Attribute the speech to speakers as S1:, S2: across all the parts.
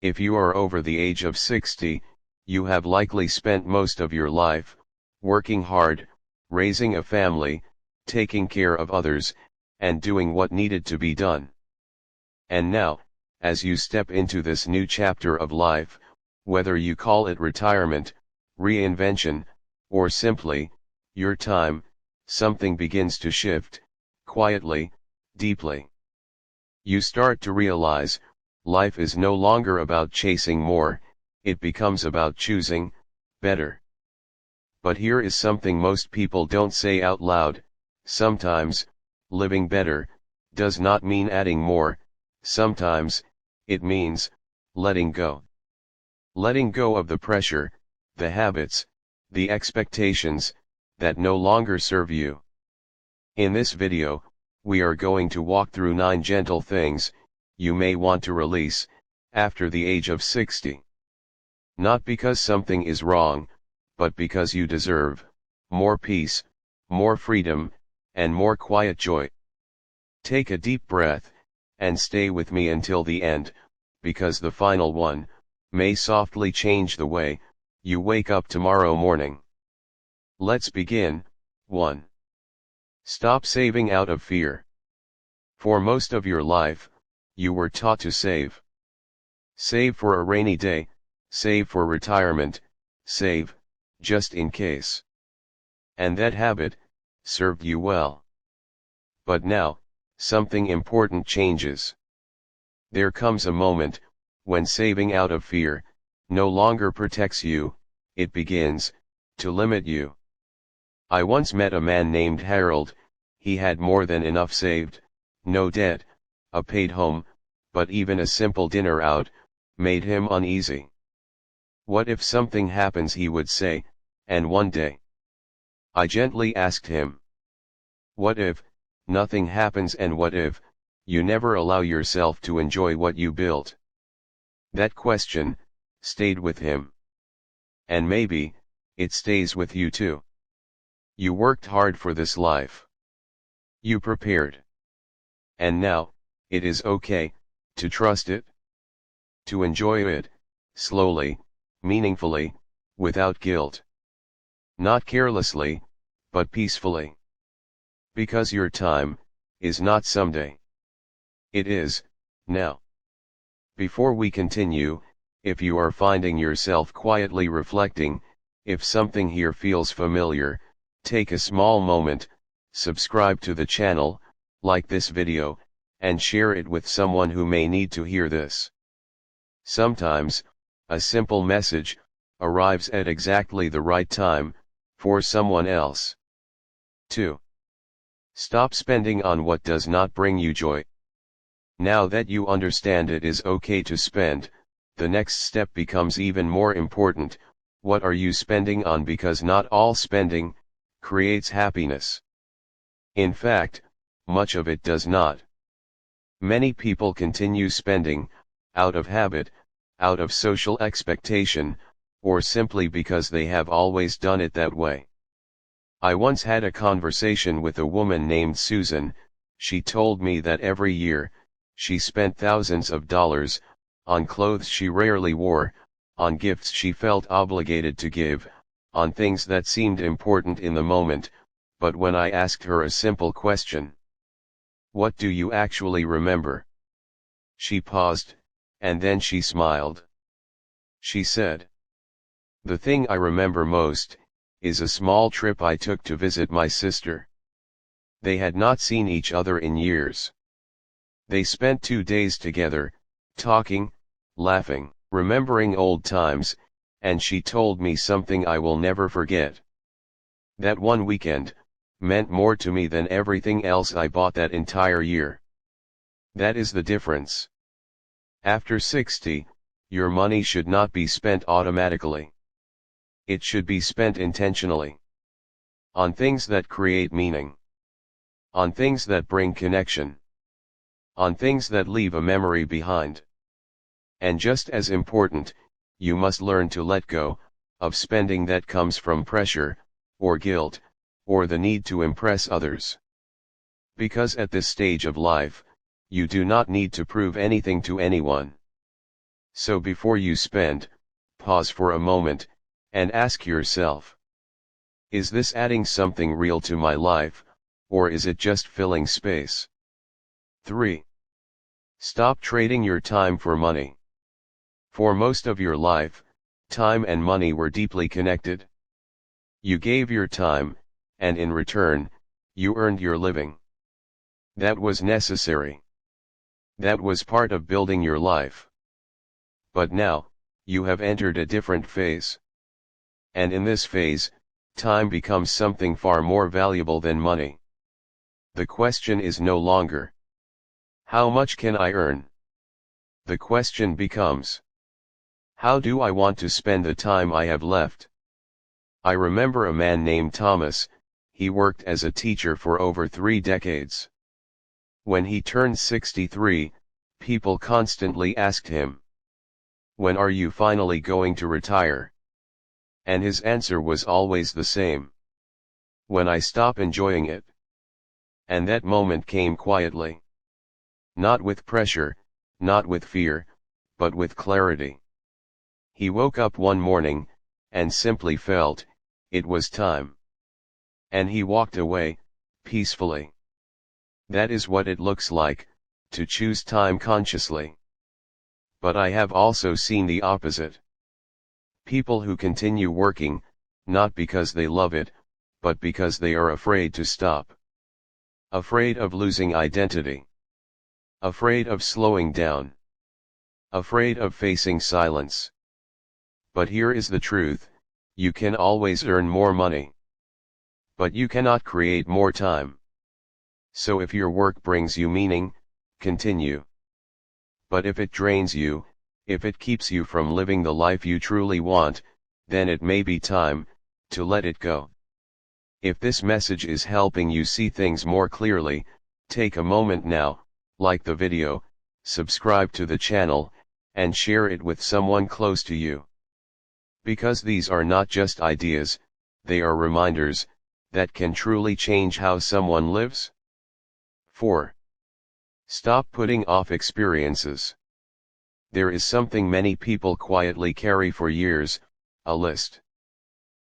S1: If you are over the age of 60, you have likely spent most of your life working hard, raising a family, taking care of others, and doing what needed to be done. And now, as you step into this new chapter of life, whether you call it retirement, reinvention, or simply your time, something begins to shift, quietly, deeply. You start to realize, life is no longer about chasing more, it becomes about choosing better. But here is something most people don't say out loud: sometimes, living better does not mean adding more, sometimes it means letting go. Letting go of the pressure, the habits, the expectations that no longer serve you. In this video, we are going to walk through 9 gentle things you may want to release after the age of 60. Not because something is wrong, but because you deserve more peace, more freedom, and more quiet joy. Take a deep breath, and stay with me until the end, because the final one may softly change the way you wake up tomorrow morning. Let's begin. 1. Stop saving out of fear. For most of your life, you were taught to save. Save for a rainy day, save for retirement, save, just in case. And that habit served you well. But now, something important changes. There comes a moment when saving out of fear no longer protects you, it begins to limit you. I once met a man named Harold. He had more than enough saved, no debt, a paid home, but even a simple dinner out made him uneasy. What if something happens, he would say, and one day? I gently asked him, what if nothing happens, and what if you never allow yourself to enjoy what you built? That question stayed with him. And maybe it stays with you too. You worked hard for this life. You prepared. And now, it is okay to trust it, to enjoy it, slowly, meaningfully, without guilt. Not carelessly, but peacefully. Because your time is not someday. It is now. Before we continue, if you are finding yourself quietly reflecting, if something here feels familiar, take a small moment, subscribe to the channel, like this video, and share it with someone who may need to hear this. Sometimes, a simple message arrives at exactly the right time for someone else. 2. Stop spending on what does not bring you joy. Now that you understand it is okay to spend, the next step becomes even more important. What are you spending on? Because not all spending creates happiness. In fact, much of it does not. Many people continue spending out of habit, out of social expectation, or simply because they have always done it that way. I once had a conversation with a woman named Susan. She told me that every year, she spent thousands of dollars on clothes she rarely wore, on gifts she felt obligated to give, on things that seemed important in the moment. But when I asked her a simple question, "What do you actually remember?" she paused, and then she smiled. She said, "The thing I remember most is a small trip I took to visit my sister. They had not seen each other in years. They spent 2 days together, talking, laughing, remembering old times, and she told me something I will never forget. That one weekend meant more to me than everything else I bought that entire year." That is the difference. After 60, your money should not be spent automatically. It should be spent intentionally. On things that create meaning. On things that bring connection. On things that leave a memory behind. And just as important, you must learn to let go of spending that comes from pressure, or guilt, or the need to impress others. Because at this stage of life, you do not need to prove anything to anyone. So before you spend, pause for a moment, and ask yourself, is this adding something real to my life, or is it just filling space? 3. Stop trading your time for money. For most of your life, time and money were deeply connected. You gave your time, and in return, you earned your living. That was necessary. That was part of building your life. But now, you have entered a different phase. And in this phase, time becomes something far more valuable than money. The question is no longer, how much can I earn? The question becomes, how do I want to spend the time I have left? I remember a man named Thomas. He worked as a teacher for over 3 decades. When he turned 63, people constantly asked him, when are you finally going to retire? And his answer was always the same. When I stop enjoying it. And that moment came quietly. Not with pressure, not with fear, but with clarity. He woke up one morning, and simply felt, it was time. And he walked away, peacefully. That is what it looks like, to choose time consciously. But I have also seen the opposite. People who continue working, not because they love it, but because they are afraid to stop. Afraid of losing identity. Afraid of slowing down. Afraid of facing silence. But here is the truth, you can always earn more money. But you cannot create more time. So if your work brings you meaning, continue. But if it drains you, if it keeps you from living the life you truly want, then it may be time to let it go. If this message is helping you see things more clearly, take a moment now, like the video, subscribe to the channel, and share it with someone close to you. Because these are not just ideas, they are reminders that can truly change how someone lives. 4. Stop putting off experiences. There is something many people quietly carry for years, a list.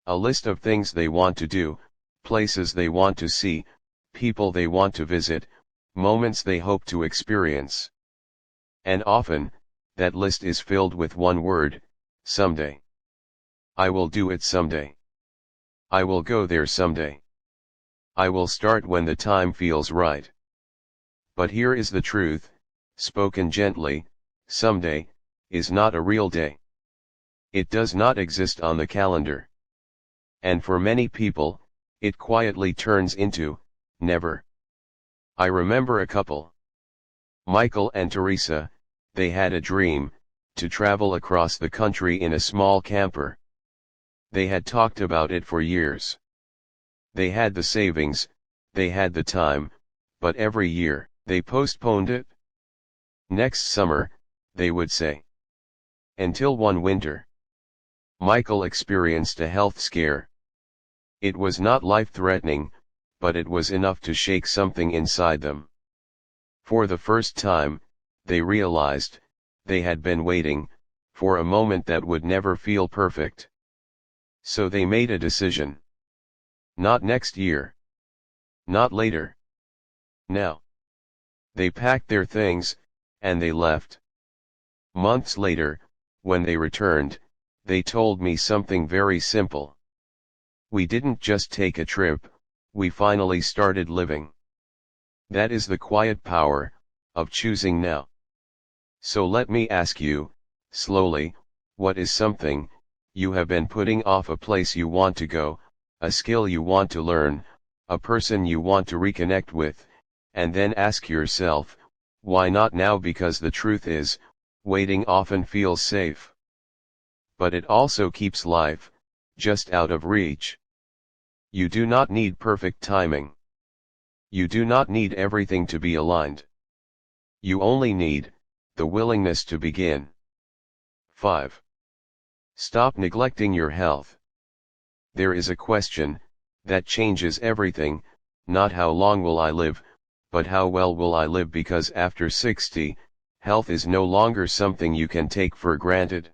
S1: A list of things they want to do, places they want to see, people they want to visit, moments they hope to experience. And often, that list is filled with one word, someday. I will do it someday. I will go there someday. I will start when the time feels right. But here is the truth, spoken gently, someday is not a real day. It does not exist on the calendar. And for many people, it quietly turns into never. I remember a couple. Michael and Teresa, they had a dream to travel across the country in a small camper. They had talked about it for years. They had the savings, they had the time, but every year, they postponed it. Next summer, they would say. Until one winter, Michael experienced a health scare. It was not life-threatening, but it was enough to shake something inside them. For the first time, they realized, they had been waiting for a moment that would never feel perfect. So they made a decision. Not next year. Not later. Now. They packed their things, and they left. Months later, when they returned, they told me something very simple. We didn't just take a trip, we finally started living. That is the quiet power of choosing now. So let me ask you, slowly, what is something you have been putting off, a place you want to go, a skill you want to learn, a person you want to reconnect with, and then ask yourself, why not now? Because the truth is, waiting often feels safe. But it also keeps life just out of reach. You do not need perfect timing. You do not need everything to be aligned. You only need the willingness to begin. 5. Stop neglecting your health. There is a question that changes everything, not how long will I live, but how well will I live, because after 60, health is no longer something you can take for granted.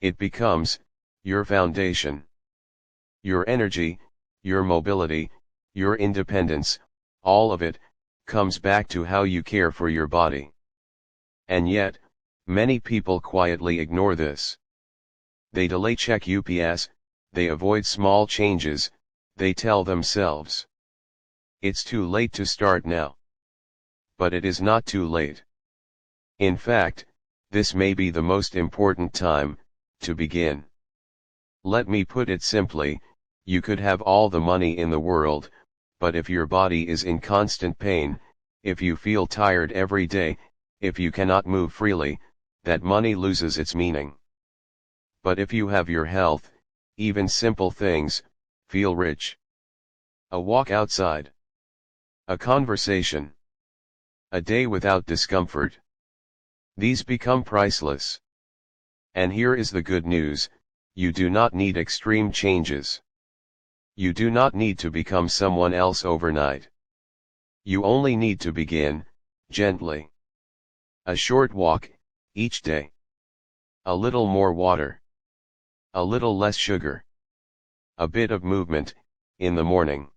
S1: It becomes your foundation. Your energy, your mobility, your independence, all of it comes back to how you care for your body. And yet, many people quietly ignore this. They delay check UPS, they avoid small changes, they tell themselves, "It's too late to start now." But it is not too late. In fact, this may be the most important time to begin. Let me put it simply, you could have all the money in the world, but if your body is in constant pain, if you feel tired every day, if you cannot move freely, that money loses its meaning. But if you have your health, even simple things feel rich. A walk outside, a conversation, a day without discomfort. These become priceless. And here is the good news, you do not need extreme changes. You do not need to become someone else overnight. You only need to begin, gently. A short walk, each day. A little more water. A little less sugar. A bit of movement, in the morning.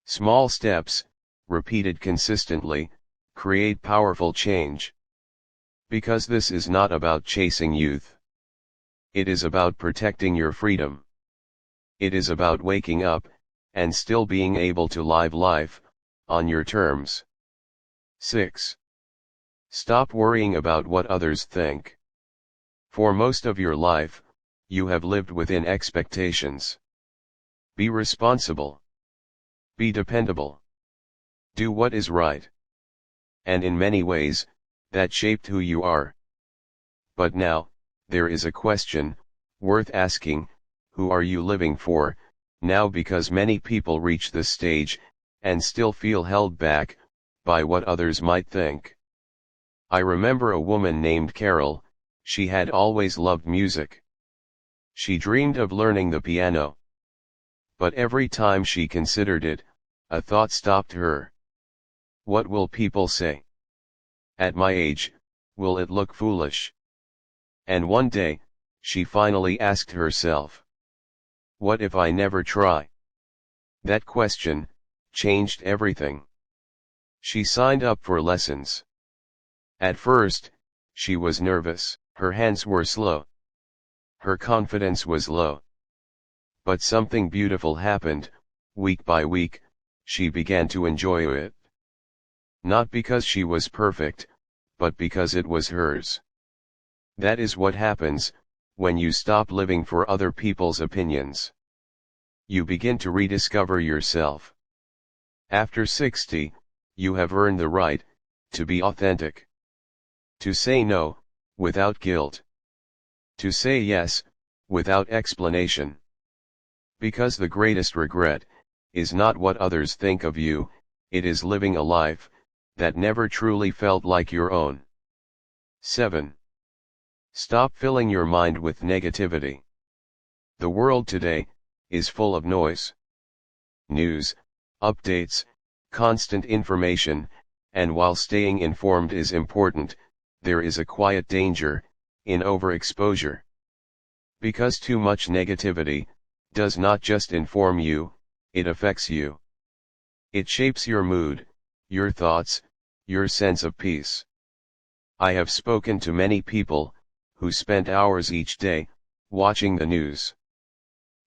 S1: Small steps, repeated consistently, create powerful change. Because this is not about chasing youth. It is about protecting your freedom. It is about waking up, and still being able to live life, on your terms. 6. Stop worrying about what others think. For most of your life, you have lived within expectations. Be responsible. Be dependable. Do what is right. And in many ways, that shaped who you are. But now, there is a question, worth asking, who are you living for, now? Because many people reach this stage, and still feel held back, by what others might think. I remember a woman named Carol, she had always loved music. She dreamed of learning the piano. But every time she considered it, a thought stopped her. What will people say? At my age, will it look foolish? And one day, she finally asked herself, what if I never try? That question changed everything. She signed up for lessons. At first, she was nervous, her hands were slow. Her confidence was low. But something beautiful happened, week by week, she began to enjoy it. Not because she was perfect, but because it was hers. That is what happens, when you stop living for other people's opinions. You begin to rediscover yourself. After 60, you have earned the right, to be authentic. To say no, without guilt. To say yes, without explanation. Because the greatest regret, is not what others think of you, it is living a life, that never truly felt like your own. 7. Stop filling your mind with negativity. The world today, is full of noise. News, updates, constant information, and while staying informed is important, there is a quiet danger, in overexposure. Because too much negativity, does not just inform you, it affects you. It shapes your mood, your thoughts, your sense of peace. I have spoken to many people, who spent hours each day, watching the news.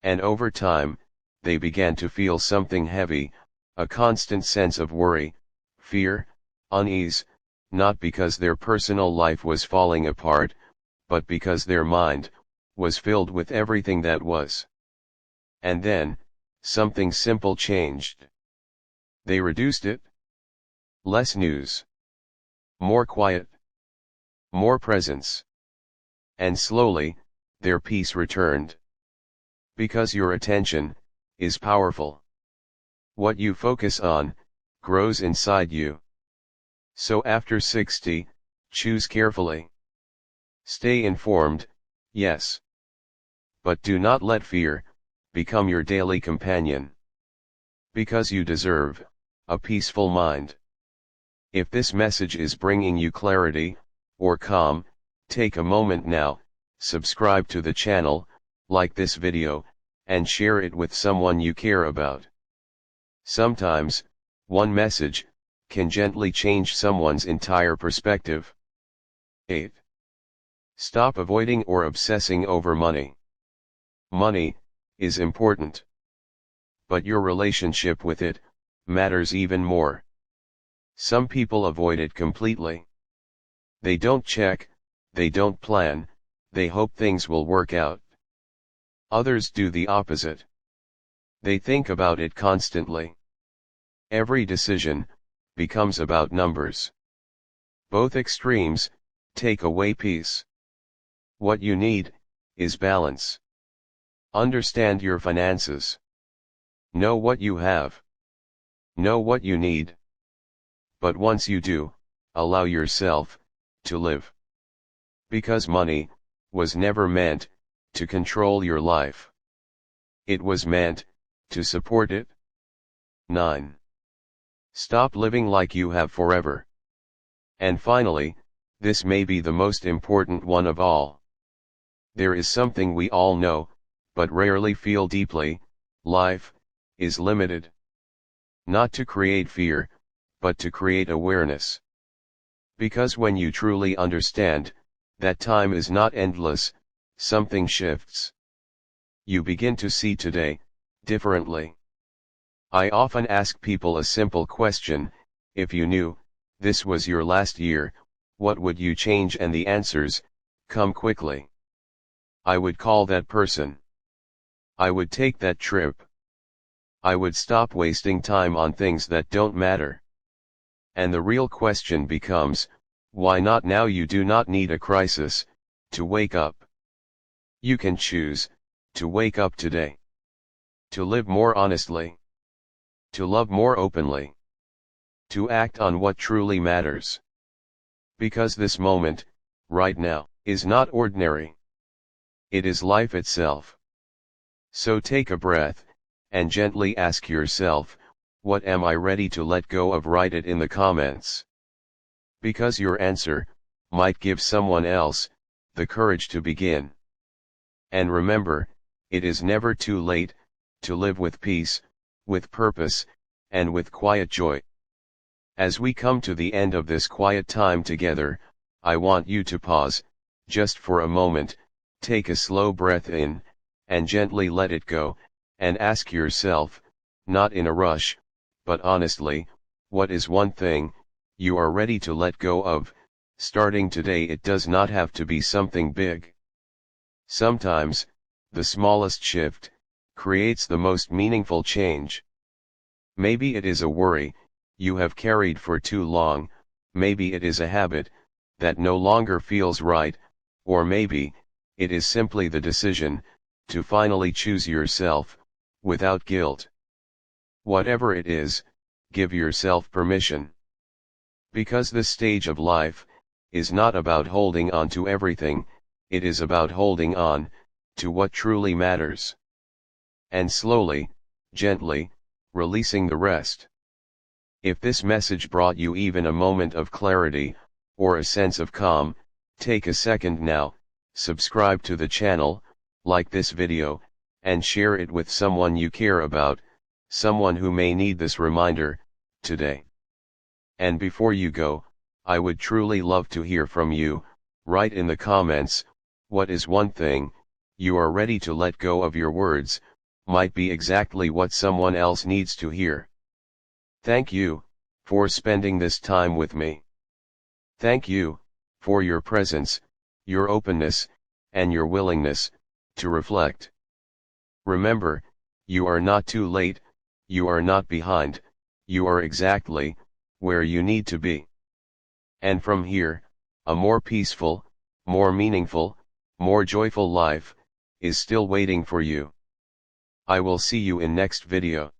S1: And over time, they began to feel something heavy, a constant sense of worry, fear, unease, not because their personal life was falling apart, but because their mind, was filled with everything that was. And then, something simple changed. They reduced it. Less news. More quiet. More presence. And slowly, their peace returned. Because your attention, is powerful. What you focus on, grows inside you. So after 60, choose carefully. Stay informed, yes. But do not let fear, become your daily companion. Because you deserve, a peaceful mind. If this message is bringing you clarity, or calm, take a moment now, subscribe to the channel, like this video, and share it with someone you care about. Sometimes, one message can gently change someone's entire perspective. 8. Stop avoiding or obsessing over money. Money is important, but your relationship with it matters even more. Some people avoid it completely. They don't check, they don't plan, they hope things will work out. Others do the opposite. They think about it constantly. Every decision becomes about numbers. Both extremes take away peace. What you need is balance. Understand your finances. Know what you have. Know what you need. But once you do, allow yourself to live. Because money was never meant to control your life. It was meant to support it. 9. Stop living like you have forever. And finally, this may be the most important one of all. There is something we all know, but rarely feel deeply: life is limited. Not to create fear, but to create awareness. Because when you truly understand that time is not endless, something shifts. You begin to see today differently. I often ask people a simple question: if you knew this was your last year, what would you change? And the answers come quickly. I would call that person. I would take that trip. I would stop wasting time on things that don't matter. And the real question becomes, why not now? You do not need a crisis to wake up. You can choose to wake up today. To live more honestly. To love more openly. To act on what truly matters. Because this moment, right now, is not ordinary. It is life itself. So take a breath, and gently ask yourself, what am I ready to let go of? Write it in the comments. Because your answer might give someone else the courage to begin. And remember, it is never too late to live with peace, with purpose, and with quiet joy. As we come to the end of this quiet time together, I want you to pause, just for a moment, take a slow breath in, and gently let it go, and ask yourself, not in a rush, but honestly, what is one thing you are ready to let go of, starting today? It does not have to be something big. Sometimes, the smallest shift creates the most meaningful change. Maybe it is a worry you have carried for too long, maybe it is a habit that no longer feels right, or maybe it is simply the decision to finally choose yourself without guilt. Whatever it is, give yourself permission. Because this stage of life is not about holding on to everything, it is about holding on to what truly matters. And slowly, gently, releasing the rest. If this message brought you even a moment of clarity, or a sense of calm, take a second now, subscribe to the channel, like this video, and share it with someone you care about, someone who may need this reminder today. And before you go, I would truly love to hear from you. Write in the comments, what is one thing you are ready to let go of? Your words might be exactly what someone else needs to hear. Thank you for spending this time with me. Thank you for your presence, your openness, and your willingness to reflect. Remember, you are not too late, you are not behind, you are exactly where you need to be. And from here, a more peaceful, more meaningful, more joyful life is still waiting for you. I will see you in next video.